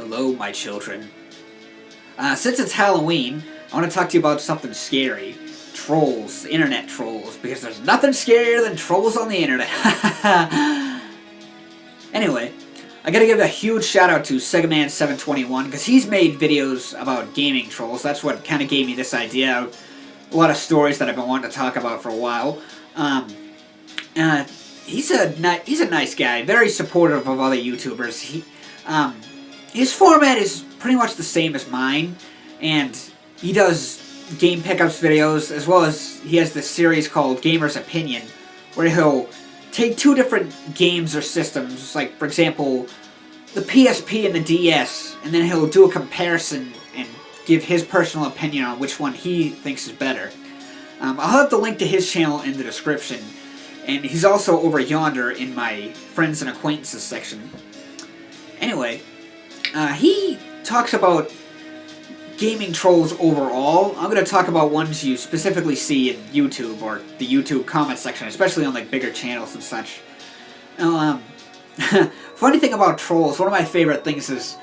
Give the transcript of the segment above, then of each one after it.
Hello, my children. Since it's Halloween, I want to talk to you about something scary. Trolls, internet trolls, because there's nothing scarier than trolls on the internet. Anyway, I gotta give a huge shout out to SegaMan721, because he's made videos about gaming trolls. That's what kind of gave me this idea. A lot of stories that I've been wanting to talk about for a while. He's a nice guy, very supportive of other YouTubers. His format is pretty much the same as mine, and he does game pickups videos, as well as he has this series called Gamer's Opinion, where he'll take two different games or systems, like, for example, the PSP and the DS, and then he'll do a comparison and give his personal opinion on which one he thinks is better. I'll have the link to his channel in the description, and he's also over yonder in my friends and acquaintances section. Anyway, he talks about gaming trolls overall. I'm going to talk about ones you specifically see in YouTube or the YouTube comment section, especially on like bigger channels and such. Funny thing about trolls, one of my favorite things is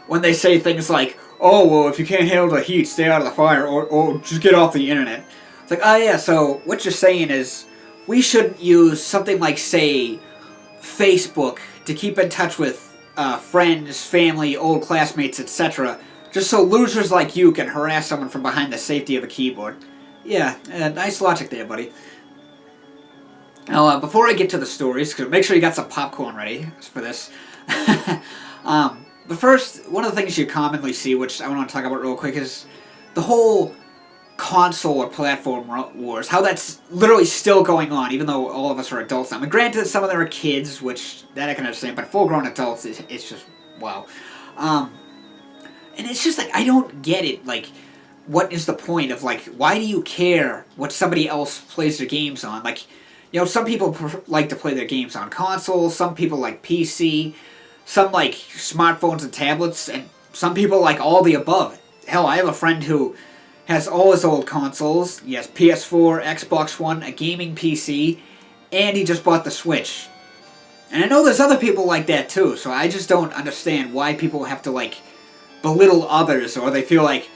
when they say things like, "Oh, well, if you can't handle the heat, stay out of the fire," or just get off the internet. It's like, oh yeah, so what you're saying is we shouldn't use something like, say, Facebook to keep in touch with friends, family, old classmates, etc., just so losers like you can harass someone from behind the safety of a keyboard. Yeah, nice logic there, buddy. Now, before I get to the stories, make sure you got some popcorn ready for this. But first, one of the things you commonly see, which I want to talk about real quick, is the whole console or platform wars. How that's literally still going on, even though all of us are adults now. I mean, granted, some of them are kids, which that I can understand, but full-grown adults, it's just, wow. And it's just like, I don't get it. Like, what is the point of, like, why do you care what somebody else plays their games on? Like, you know, some people like to play their games on consoles, some people like PC, some like smartphones and tablets, and some people like all the above. Hell, I have a friend who has all his old consoles. He has PS4, Xbox One, a gaming PC, and he just bought the Switch. And I know there's other people like that too, so I just don't understand why people have to, like, belittle others, or they feel like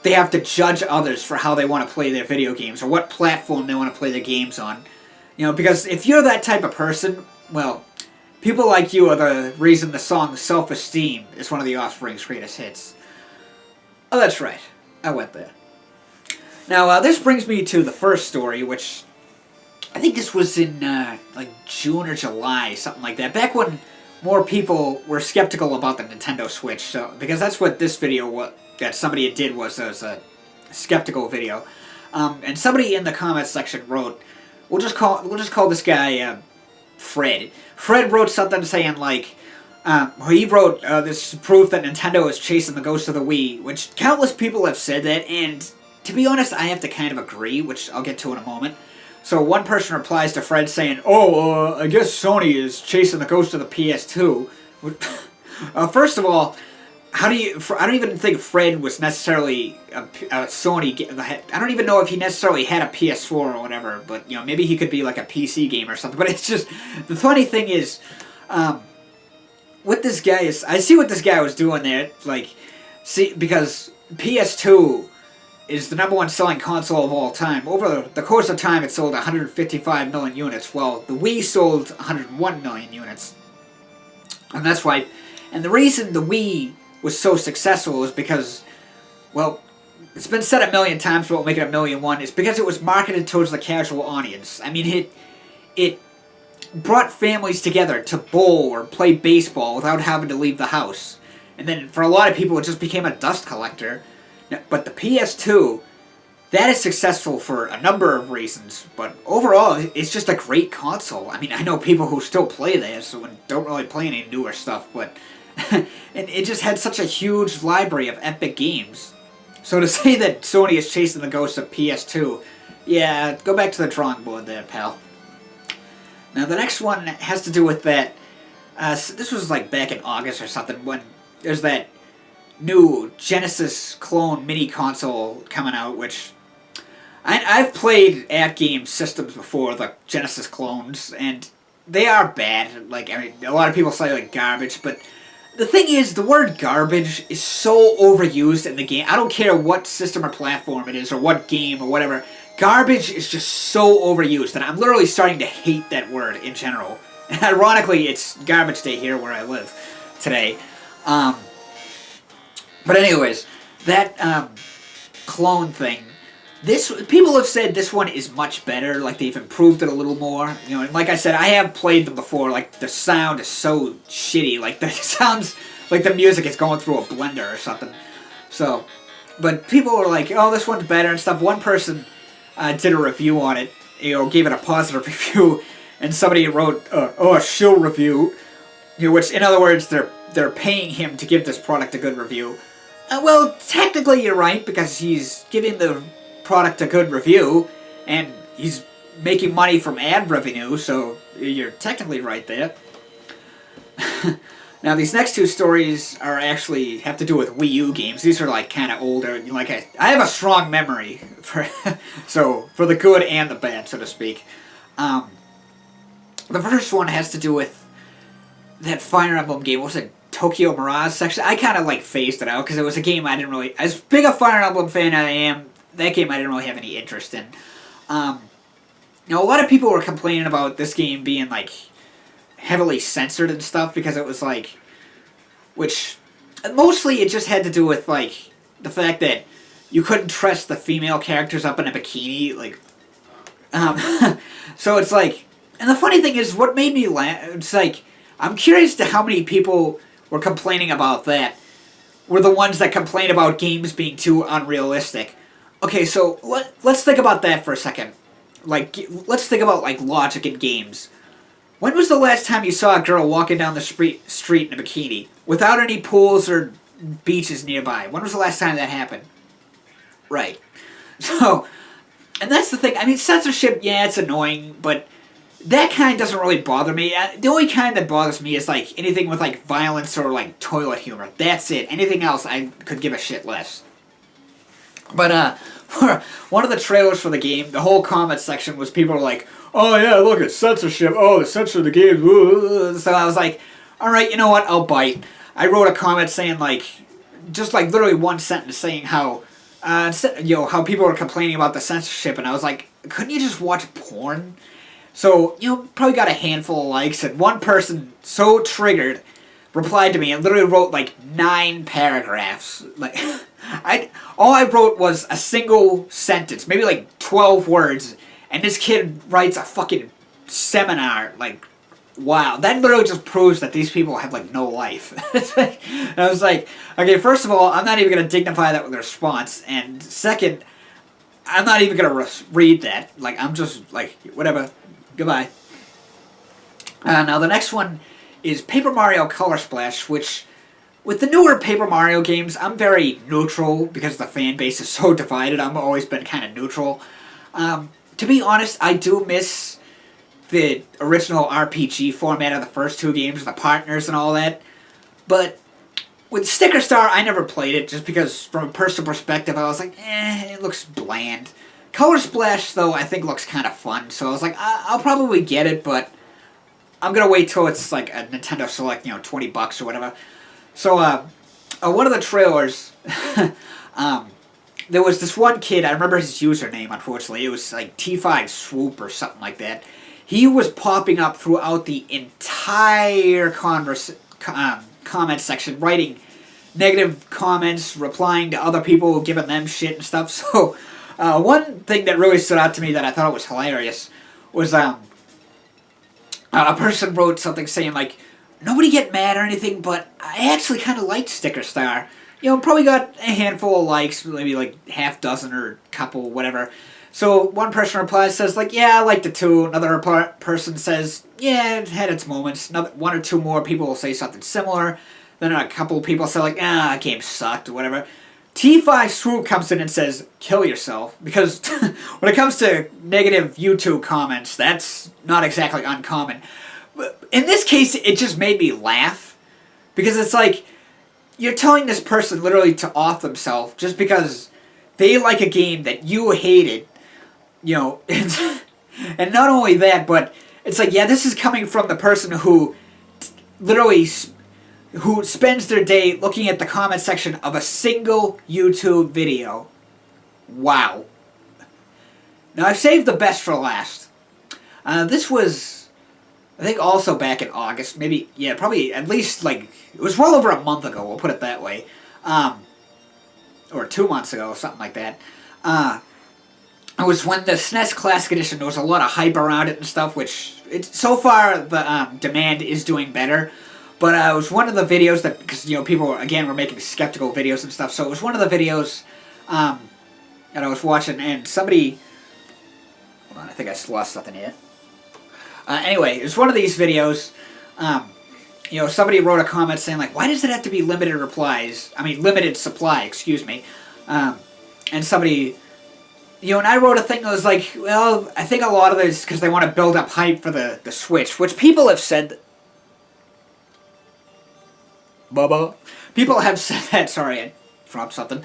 they have to judge others for how they want to play their video games, or what platform they want to play their games on. You know, because if you're that type of person, well, people like you are the reason the song Self-Esteem is one of the Offspring's greatest hits. Oh, that's right. I went there. Now, this brings me to the first story, which I think this was in, like, June or July, something like that. Back when more people were skeptical about the Nintendo Switch, so because that's what this video that somebody did was a skeptical video. And somebody in the comments section wrote, we'll just call this guy Fred. Fred wrote something saying like, he wrote, this is proof that Nintendo is chasing the ghost of the Wii, which countless people have said that, and to be honest, I have to kind of agree, which I'll get to in a moment. So one person replies to Fred saying, "Oh, I guess Sony is chasing the ghost of the PS2. First of all, how do you? I don't even think Fred was necessarily a Sony. I don't even know if he necessarily had a PS4 or whatever. But you know, maybe he could be like a PC game or something. But it's just the funny thing is, what this guy is. I see what this guy was doing there. Like, see, because PS2 is the #1 selling console of all time. Over the course of time, it sold 155 million units, while the Wii sold 101 million units. And that's why, and the reason the Wii was so successful is because, well, it's been said a million times, but we'll make it 1,000,001, is because it was marketed towards the casual audience. I mean, it brought families together to bowl or play baseball without having to leave the house. And then for a lot of people, it just became a dust collector. But the PS2, that is successful for a number of reasons, but overall, it's just a great console. I mean, I know people who still play this and don't really play any newer stuff, but and it just had such a huge library of epic games. So to say that Sony is chasing the ghost of PS2, yeah, go back to the drawing board there, pal. Now, the next one has to do with that, this was like back in August or something, when there's that new Genesis clone mini console coming out, which I've played at-game systems before, the Genesis clones, and they are bad. Like, I mean, a lot of people say like garbage, but The thing is, the word garbage is so overused in the game. I don't care what system or platform it is, or what game, or whatever. Garbage is just so overused that I'm literally starting to hate that word in general. And ironically, it's garbage day here where I live today. But anyways, that clone thing. People have said this one is much better. Like they've improved it a little more. You know, and like I said, I have played them before. Like the sound is so shitty. Like the sounds like the music is going through a blender or something. So, but people were like, "Oh, this one's better" and stuff. One person did a review on it. You know, gave it a positive review, and somebody wrote, "Oh, a shill review," you know, which in other words, they're paying him to give this product a good review. Well, technically you're right because he's giving the product a good review, and he's making money from ad revenue, so you're technically right there. Now, these next two stories are actually have to do with Wii U games. These are like kind of older. Like I have a strong memory for so for the good and the bad, so to speak. The first one has to do with that Fire Emblem game. What was it? Tokyo Mirage section. I kind of like phased it out because it was a game I didn't really, as big a Fire Emblem fan I am, that game I didn't really have any interest in. You know, a lot of people were complaining about this game being like heavily censored and stuff because it was like, which mostly it just had to do with like the fact that you couldn't trust the female characters up in a bikini, like, so it's like, and the funny thing is, what made me laugh, it's like, I'm curious to how many people were complaining about that were the ones that complain about games being too unrealistic. Okay, so let's think about that for a second. Like, let's think about, like, logic in games. When was the last time you saw a girl walking down the street in a bikini without any pools or beaches nearby? When was the last time that happened? Right. So, and that's the thing. I mean, censorship, yeah, it's annoying, but that kind doesn't really bother me. The only kind that bothers me is, like, anything with, like, violence or, like, toilet humor. That's it. Anything else, I could give a shit less. But, for one of the trailers for the game, the whole comment section was people were like, "Oh, yeah, look, it's censorship. Oh, they censored the game." So I was like, alright, you know what? I'll bite. I wrote a comment saying, like, just, like, literally one sentence saying how, how people were complaining about the censorship, and I was like, couldn't you just watch porn? So, you know, probably got a handful of likes, and one person, so triggered, replied to me and literally wrote, like, 9 paragraphs. Like, all I wrote was a single sentence, maybe, like, 12 words, and this kid writes a fucking seminar. Like, wow. That literally just proves that these people have, like, no life. And I was like, okay, first of all, I'm not even going to dignify that with a response, and second, I'm not even going to read that. Like, I'm just, like, whatever. Goodbye. Now the next one is Paper Mario Color Splash, which, with the newer Paper Mario games, I'm very neutral because the fan base is so divided. I've always been kind of neutral. To be honest, I do miss the original RPG format of the first 2 games, the partners and all that. But with Sticker Star, I never played it just because, from a personal perspective, I was like, it looks bland. Color Splash, though, I think looks kind of fun, so I was like, I'll probably get it, but I'm gonna wait till it's like a Nintendo Select, you know, $20 or whatever. So, one of the trailers, there was this one kid, I remember his username, unfortunately, it was like T5 Swoop or something like that. He was popping up throughout the entire comment section, writing negative comments, replying to other people, giving them shit and stuff, so one thing that really stood out to me that I thought was hilarious was a person wrote something saying, like, nobody get mad or anything, but I actually kind of liked Sticker Star. You know, probably got a handful of likes, maybe like half dozen or a couple, whatever. So one person replies, says, like, yeah, I liked it too. Another person says, yeah, it had its moments. Another, 1 or 2 more people will say something similar. Then a couple of people say, like, that game sucked or whatever. T5 Swoop comes in and says, kill yourself, because when it comes to negative YouTube comments, that's not exactly uncommon. But in this case, it just made me laugh, because it's like, you're telling this person literally to off themselves just because they like a game that you hated, you know, and not only that, but it's like, yeah, this is coming from the person who literally who spends their day looking at the comment section of a single YouTube video. Wow. Now, I've saved the best for last. This was, I think, also back in August. Maybe, yeah, probably at least, like, it was well over a month ago, we'll put it that way. Or 2 months ago, something like that. It was when the SNES Classic Edition, there was a lot of hype around it and stuff, which, so far, the demand is doing better. But it was one of the videos that, because, you know, people, again, were making skeptical videos and stuff, so it was one of the videos that I was watching, and somebody, hold on, I think I lost something here. Anyway, it was one of these videos, you know, somebody wrote a comment saying, like, why does it have to be limited replies? I mean, limited supply, excuse me. And somebody, you know, and I wrote a thing that was like, well, I think a lot of it is because they want to build up hype for the Switch, which people have said. Bubba. People have said that, sorry, I dropped something.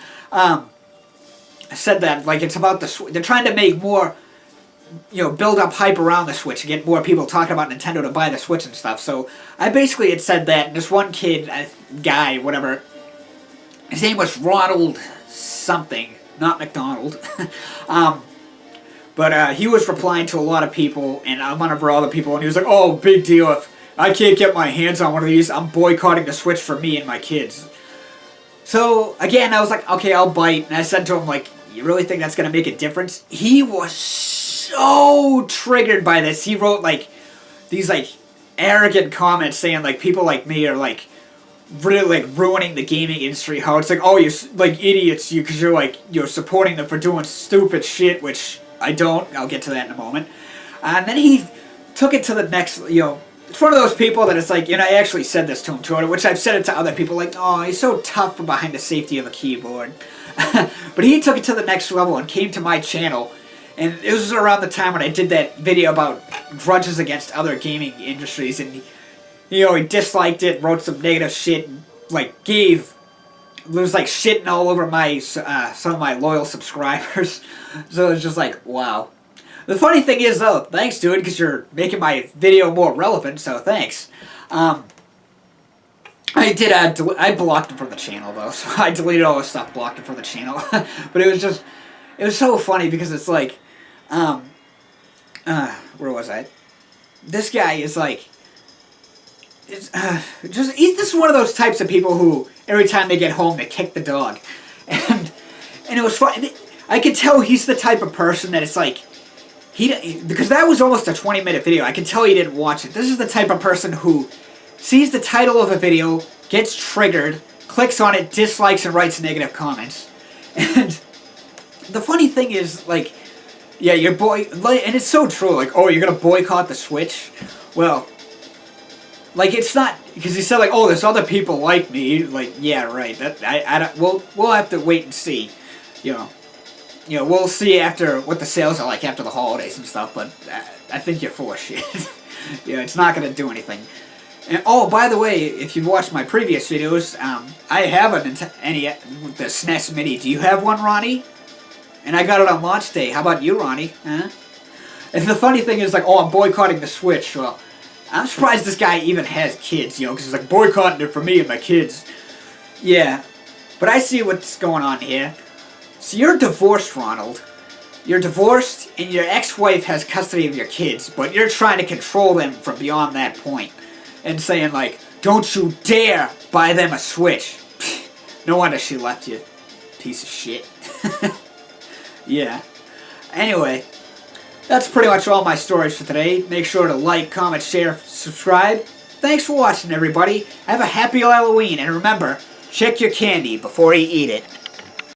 Said that, like, it's about the they're trying to make more, you know, build up hype around the Switch and get more people talking about Nintendo to buy the Switch and stuff. So I basically had said that, and this one kid, guy, whatever, his name was Ronald something, not McDonald. But he was replying to a lot of people, and a lot of other people, and he was like, oh, big deal, if I can't get my hands on one of these, I'm boycotting the Switch for me and my kids. So, again, I was like, okay, I'll bite, and I said to him, like, you really think that's going to make a difference? He was so triggered by this. He wrote, like, these, like, arrogant comments saying, like, people like me are, like, really, like, ruining the gaming industry. How it's like, oh, you're, like, idiots, because you're, like, you're supporting them for doing stupid shit, which I don't. I'll get to that in a moment. And then he took it to the next, you know, it's one of those people that it's like, you know, I actually said this to him, too, which I've said it to other people, like, oh, he's so tough from behind the safety of a keyboard. But he took it to the next level and came to my channel, and it was around the time when I did that video about grudges against other gaming industries, and, you know, he disliked it, wrote some negative shit, and, like, was, like, shitting all over my, some of my loyal subscribers. So it was just like, wow. The funny thing is, though, thanks, dude, because you're making my video more relevant, so thanks. I blocked him from the channel, though, so I deleted all his stuff, blocked him from the channel. But it was so funny, because it's like, where was I? This guy is like, this is one of those types of people who, every time they get home, they kick the dog. And it was fun. I could tell he's the type of person that it's like, because that was almost a 20-minute video. I can tell he didn't watch it. This is the type of person who sees the title of a video, gets triggered, clicks on it, dislikes, and writes negative comments. And the funny thing is, like, yeah, and it's so true, like, oh, you're gonna boycott the Switch? Well, like, it's not, because he said, like, oh, there's other people like me, like, yeah, right, that, I don't, we'll have to wait and see, you know, we'll see after what the sales are like after the holidays and stuff, but I think you're full of shit. You know, it's not gonna do anything. And, oh, by the way, if you've watched my previous videos, I have the SNES Mini. Do you have one, Ronnie? And I got it on launch day. How about you, Ronnie? Huh? And the funny thing is, like, oh, I'm boycotting the Switch. Well, I'm surprised this guy even has kids, you know, because he's like, boycotting it for me and my kids. Yeah, but I see what's going on here. So you're divorced, Ronald. You're divorced, and your ex-wife has custody of your kids, but you're trying to control them from beyond that point. And saying, like, don't you dare buy them a Switch. No wonder she left you, piece of shit. Yeah. Anyway, that's pretty much all my stories for today. Make sure to like, comment, share, subscribe. Thanks for watching, everybody. Have a happy Halloween, and remember, check your candy before you eat it.